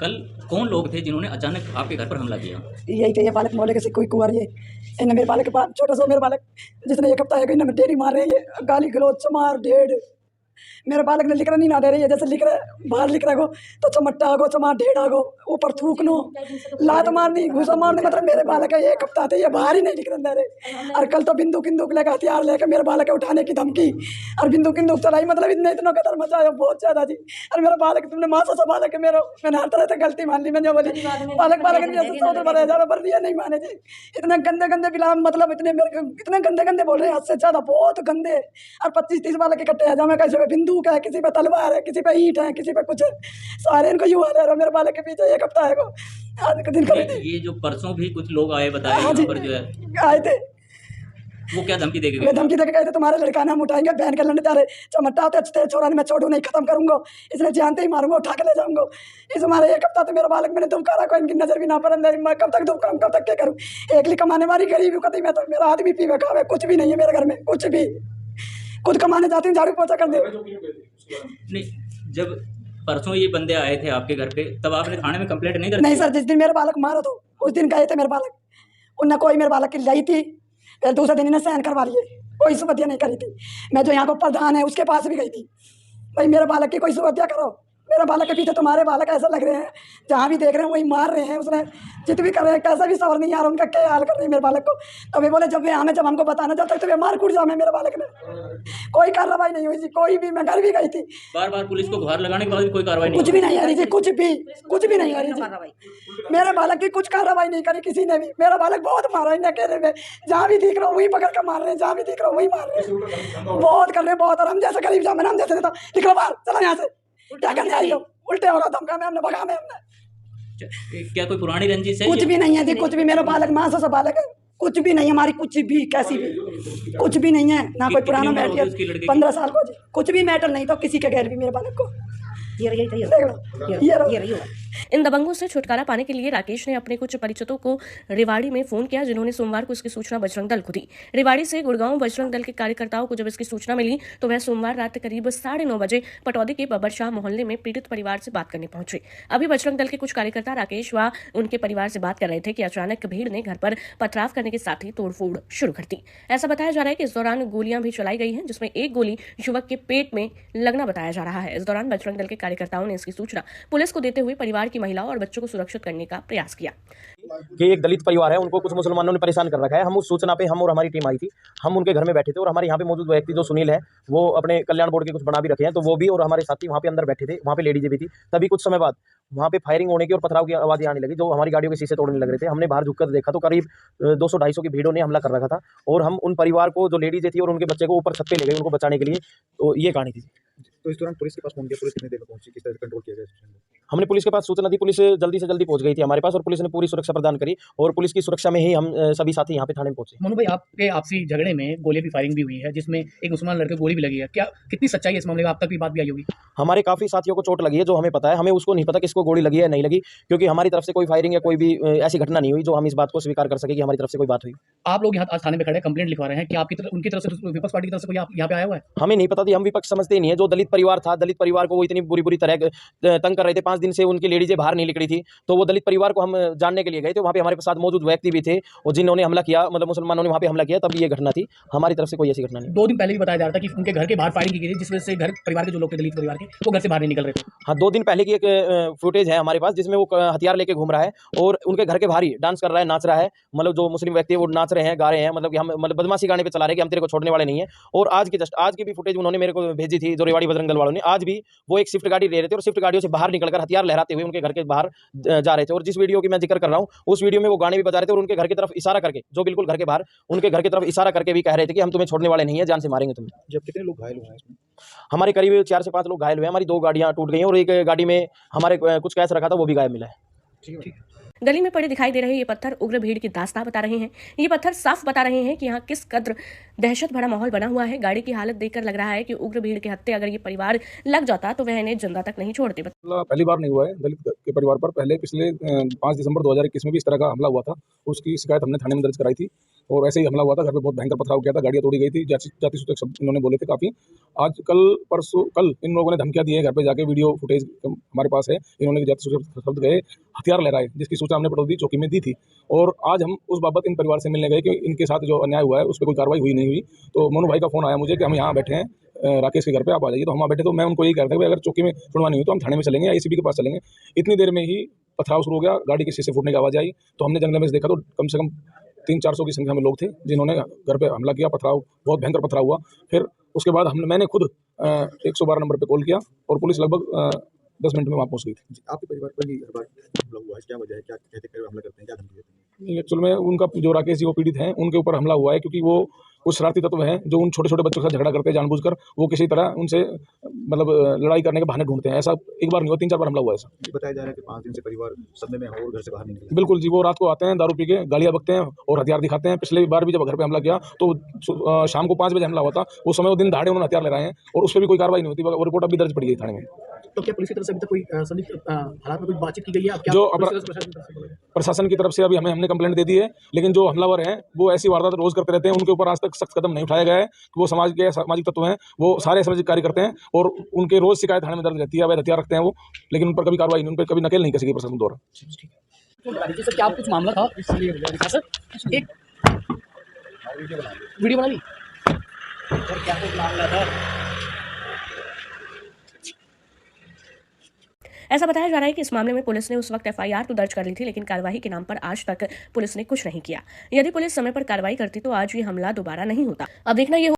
कल कौन लोग थे जिन्होंने अचानक आपके घर पर हमला किया? यही थे, ये बालक मोहल्ले के से कोई कुंवर, ये इन्हें मेरे बालक के पास छोटा सा मेरे बालक जिसने एक हफ्ता है कि इन्हें डेरी मार रही है, गाली गलौज चमार ढेड़। मेरे बालक ने लिखना नहीं ना दे रही है, जैसे लिख रहे बाहर लिख रहा गो तो चमट्टा गो चमार ढेड़ा गो ऊपर थूकनो लात मारनी घूसा मारनी, मतलब मेरे बालक है एक हफ्ता थे ये बाहर ही नहीं निकल रहे। और कल तो बिंदु किंदुक लेकर हथियार लेकर मेरे बालक के उठाने की धमकी और बिंदु किंदुक चलाई, मतलब इतने इतना कदर मचाया बहुत ज्यादा जी। और मेरा बालक तुमने मासा सा बालक है मेरा, मैंने हर तरह से गलती मान ली, मैंने बोली बालक पर दिया नहीं माने जी। इतने गंदे गंदे बिलाम, मतलब इतने मेरे इतने गंदे गंदे बोल रहे हैं, हद से ज्यादा बहुत गंदे। और 25-30 बालक इकट्ठे आ जाओ, मैं कैसे पे बंदूक है, किसी पे तलवार है, किसी पे ईंट है, किसी पे कुछ है, सारे इनको यूं आ रहा है। मेरे बालक के पीछे एक हफ्ता है को आज के दिन कर दी। ये जो परसों भी कुछ लोग आए बताए हाँ यहाँ जी, पर जो है, आए थे, वो क्या धमकी देके मैं गए? धमकी देके गए थे तुम्हारे लड़का नाम उठाएंगे बहन के लड़ने तारे चमट्टा होते अच्छे छोरा मैं छोड़ू नहीं खत्म करूंगा, इसने जानते ही मारूंगा उठा के ले जाऊंगा। इस हमारे एक हफ्ता तो मेरा बालक मैंने धुमकारा को इनकी नजर भी ना पर अंदर, मैं कब तक धुमकाऊं, कब तक क्या करूं, एकली कमाने वाली गरीब हूं कभी मैं, तो मेरा आदमी पीवे खावे कुछ भी नहीं है मेरे घर में, कुछ भी खुद कमाने जाती हूँ झाड़ू पोछा कर दे। नहीं, जब परसों ये बंदे आए थे आपके घर पे तब आपने थाने में कंप्लेंट नहीं दर्ज नहीं की? सर, जिस दिन मेरे बालक मारा तो उस दिन गए थे मेरे बालक, उनने कोई मेरे बालक की लाई थी, फिर दूसरे दिन इन्हें सहन करवा लिए, कोई सुबह नहीं करी थी। मैं जो यहाँ को प्रधान है उसके पास भी गई थी, भाई मेरे बालक की कोई सुबह करो, मेरे बालक के पीछे तुम्हारे बालक ऐसा लग रहे हैं जहाँ भी देख रहे हैं वही मार रहे हैं, उसने जित भी कर रहे हैं कैसा भी सवर नहीं आ रहा उनका क्या हाल कर रही है मेरे बालक को। तो वे बोले जब वे हमें जब हमको बताना जब तक तो वे मार कूट जाओ, मेरे बालक ने कोई कार्रवाई नहीं हुई जी, कोई भी। मैं घर भी गई थी, बार बार पुलिस को गुहार लगाने के बाद भी कोई कार्रवाई नहीं कुछ भी नहीं आ रही जी, कुछ भी नहीं आ रही जी। मेरे बालक की कुछ कार्रवाई नहीं करी किसी ने भी, मेरा बालक बहुत मारा है अकेले में, जहाँ भी दिख रहा हूँ वही पकड़ कर मार रहे हैं, जहाँ भी दिख रहा हूँ वही मार रहे हैं, बहुत कर रहे हैं बहुत। और हम जैसे गरीब जाओ, मैंने हम जैसे देता निकलो बाहर चलो यहाँ से, क्या करने आई हो, उल्टे हो रहा धमका में हमने भगा में हमने, क्या कोई पुरानी रंजिश है? कुछ भी नहीं है जी, कुछ भी। मेरा बालक माँ सा बालक है, कुछ भी नहीं है हमारी, कुछ भी कैसी भी कुछ भी नहीं है, ना कोई पुराना मैटर 15 साल को जी, कुछ भी मैटर नहीं तो किसी के गैर भी मेरे बालक को ये इन दबंगों से छुटकारा पाने के लिए राकेश ने अपने कुछ परिचितों को रेवाड़ी में फोन किया, जिन्होंने सोमवार को इसकी सूचना बजरंग दल को दी। रेवाड़ी से गुड़गांव बजरंग दल के कार्यकर्ताओं को जब इसकी सूचना मिली तो वह सोमवार रात करीब 9:30 बजे पटौदी के बब्बर शाह मोहल्ले में पीड़ित परिवार से बात करने पहुंचे। अभी बजरंग दल के कुछ कार्यकर्ता राकेश व उनके परिवार से बात कर रहे थे कि अचानक भीड़ ने घर पर पथराव करने के साथ ही तोड़फोड़ शुरू कर दी। ऐसा बताया जा रहा है कि इस दौरान गोलियां भी चलाई गई हैं, जिसमें एक गोली युवक के पेट में लगना बताया जा रहा है। इस दौरान बजरंग दल के कार्यकर्ताओं ने इसकी सूचना पुलिस को देते हुए परिवार की महिलाओं और बच्चों को सुरक्षित करने का प्रयास किया। कि एक दलित परिवार है, उनको कुछ मुसलमानों ने परेशान कर रखा है। हम उस सूचना पे हम और हमारी टीम आई थी, हम उनके घर में बैठे थे और हमारे यहाँ पे मौजूद व्यक्ति जो सुनील है वो अपने कल्याण बोर्ड के कुछ बना भी रखे हैं, तो वो भी और हमारे साथी वहाँ पे अंदर बैठे थे, वहाँ पे लेडीज भी थी। तभी कुछ समय बाद वहाँ पे फायरिंग होने की और पथराव की आवाज़ें आने लगी, जो हमारी गाड़ियों के शीशे तोड़ने लग रहे थे। हमने बाहर झुककर देखा तो करीब 200-250 की भीड़ों ने हमला कर रखा था और हम उन परिवार को जो लेडीज थी और उनके बच्चे को ऊपर छत पे ले गए उनको बचाने के लिए। तो ये कहानी थी। तो इस दौरान पुलिस के पास फोन किया, पुलिस कितनी देर में पहुंची, किस तरह से कंट्रोल किया गया? हमने पुलिस के पास सूचना दी, पुलिस जल्दी से जल्दी पहुंच गई थी हमारे पास और पुलिस ने पूरी सुरक्षा प्रदान करी और पुलिस की सुरक्षा में ही हम सभी साथी यहाँ पे थाने में पहुंचे। मनु भाई, आपके आपसी झगड़े में गोली भी फायरिंग भी हुई है, जिसमें एक मुसलमान लड़के को गोली भी लगी है, क्या कितनी सच्चाई है इस मामले में? आप तक भी बात भी आई होगी। हमारे काफ़ी साथियों को चोट लगी है, जो हमें पता है, हमें उसको नहीं पता किसको गोली लगी है नहीं लगी, क्योंकि हमारी तरफ से कोई फायरिंग या कोई भी ऐसी घटना नहीं हुई जो हम इस बात को स्वीकार कर सके कि हमारी तरफ से कोई बात हुई। आप लोग यहाँ आज थाने में खड़े कंप्लेंट लिखवा रहे हैं कि आपकी तरफ, उनकी तरफ से, विपक्ष पार्टी की तरफ से कोई यहाँ पे आया हुआ है? हमें नहीं पता थी, हम विपक्ष समझते ही नहीं है। जो दलित परिवार था, दलित परिवार को वो इतनी बुरी तरह तंग कर रहे थे, 5 दिन से उनकी लेडीजें बाहर नहीं निकली थी, तो वो दलित परिवार को हम जानने के लिए गए थे। वहाँ पे हमारे साथ मौजूद व्यक्ति भी थे और जिन्होंने हमला किया, मतलब मुसलमानों ने वहाँ पे हमला किया, तब ये घटना थी। हमारी तरफ से कोई ऐसी घटना नहीं। 2 दिन पहले भी बताया जा रहा था कि उनके घर के बाहर फायरिंग की गई, जिस वजह से घर परिवार के जो लोग थे दलित परिवार के, वो घर से बाहर नहीं निकल रहे थे। हाँ, 2 दिन पहले की एक फुटेज है हमारे पास जिसमें वो हथियार लेके घूम रहा है और उनके घर के बाहर ही डांस कर रहा है, नाच रहा है। मतलब जो मुस्लिम व्यक्ति है वो नाच रहे हैं, गा रहे हैं, मतलब कि हम मतलब बदमाशी गाने पे चला रहे हैं कि हम तेरे को छोड़ने वाले नहीं है। और आज की भी फुटेज उन्होंने मेरे को भेजी थी, जो रेवाड़ी बजरंग दल वालों ने। आज भी वो एक स्विफ्ट गाड़ी ले रहे थे और स्विफ्ट गाड़ियों से बाहर निकलकर हथियार लहराते हुए उनके घर के बाहर जा रहे थे। और जिस वीडियो की मैं जिक्र कर रहा हूँ उस वीडियो में वो गाने भी बजा रहे थे और उनके घर की तरफ इशारा करके, जो बिल्कुल घर के बाहर, उनके घर की तरफ इशारा करके भी कह रहे थे कि हम तुम्हें छोड़ने वाले नहीं है, जान से मारेंगे तुम्हें। जब कितने लोग घायल हुए हैं इसमें? हमारे करीब 4 से 5 लोग घायल हुए हैं। हमारी 2 गाड़ियां टूट गई हैं और एक गाड़ी में हमारे कुछ कैश रखा था वो भी गायब मिला है। ठीक। गली में पड़े दिखाई दे रहे ये पत्थर उग्र भीड़ की दास्तां बता रहे हैं। ये पत्थर साफ बता रहे हैं कि यहाँ किस कद्र दहशत भरा माहौल बना हुआ है। गाड़ी की हालत देखकर लग रहा है कि उग्र भीड़ के हत्थे अगर ये परिवार लग जाता तो वह इन्हें जिंदा तक नहीं छोड़ते। पहली बार नहीं हुआ है दलित के परिवार पर। पहले पिछले 5 दिसंबर 2021 में भी इस तरह का हमला हुआ था। उसकी शिकायत हमने थाने में दर्ज कराई थी और ऐसे ही हमला हुआ था। घर पे बहुत भयंकर पथराव किया था, गाड़ियां तोड़ी गई थी, जाति सूचक शब्द इन्होंने बोले थे काफ़ी। आज कल इन लोगों ने धमकियां दी है, घर पे जाके वीडियो फुटेज हमारे पास है। इन्होंने जाति सूचक शब्द गए, हथियार लहराए, जिसकी सूचना हमने पटौदी चौकी में दी थी। और आज हम उस बाबत इन परिवार से मिलने गए कि इनके साथ जो अन्याय हुआ है उस पर कोई कार्रवाई हुई नहीं हुई। तो मोनू भाई का फोन आया मुझे कि हम यहाँ बैठे हैं राकेश के घर पे, आप आ जाइए। तो हम वहाँ बैठे, तो मैं उनको यही कहता कि अगर चौकी में सुनवाई हुई तो हम थाने में चलेंगे, ACP के पास चलेंगे। इतनी देर में ही पथराव शुरू हो गया, गाड़ी के शीशे फूटने की आवाज़ आई। तो हमने जंगल में से देखा तो कम से कम 300-400 की संख्या में लोग थे जिन्होंने घर पे हमला किया। पथराव, बहुत भयंकर पथराव हुआ। फिर उसके बाद मैंने खुद 112 नंबर पे कॉल किया और पुलिस लगभग 10 मिनट में वहाँ पहुँच गई थी। आपके परिवार पर भी हर बार हमला हुआ है, क्या वजह है? क्या कहते हैं हमला करते हैं, क्या धमकी देते हैं? एक्चुअल में उनका जो राकेश जी वो पीड़ित हैं, उनके ऊपर हमला हुआ है क्योंकि वो कुछ शरारती तत्व हैं जो उन छोटे छोटे बच्चों के साथ झगड़ा करते हैं जानबूझकर। वो किसी तरह उनसे मतलब लड़ाई करने के बहाने ढूंढते हैं। ऐसा एक बार नहीं हुआ, 3-4 बार हमला हुआ है ऐसा। ये बताया जा रहा है कि 5 दिन से परिवार सदमे में है और घर से बाहर नहीं निकले। बिल्कुल जी, वो रात को आते हैं, दारू पी के गालियाँ बकते हैं और हथियार दिखाते हैं। पिछले बार भी जब घर पे हमला किया तो शाम को 5 बजे हमला हुआ था। उस समय वो दिन दहाड़े उन्होंने हथियार ले रहे हैं और उस पर भी कोई कार्रवाई नहीं होती। वो रिपोर्ट अभी दर्ज पड़ी गई थाने में। तो क्या पुलिस की तरफ से अभी तक कोई संदिग्ध हालात में कुछ बातचीत की गई है? क्या जो पुलिस की तरफ से प्रशासन की तरफ से बोला गया? प्रशासन की तरफ से अभी हमने कंप्लेंट दे दी है, लेकिन जो हमलावर हैं वो ऐसी वारदात रोज करते रहते हैं। उनके ऊपर आज तक सख्त कदम नहीं उठाया गया है। वो समाज के सामाजिक तत्व हैं, वो सारे सामाजिक कार्य करते हैं और उनके रोज शिकायत थाने में दर्ज रहती है। अवैध हथियार रखते हैं वो, लेकिन उन पर कभी कार्रवाई नहीं, उन पर कभी नकेल नहीं कसी प्रशासन द्वारा। जी सर, क्या कुछ मामला था इसलिए सर एक वीडियो बना ली सर, क्या कुछ मामला था? ऐसा बताया जा रहा है कि इस मामले में पुलिस ने उस वक्त FIR तो दर्ज कर ली थी, लेकिन कार्रवाई के नाम पर आज तक पुलिस ने कुछ नहीं किया। यदि पुलिस समय पर कार्रवाई करती तो आज ये हमला दोबारा नहीं होता। अब देखना ये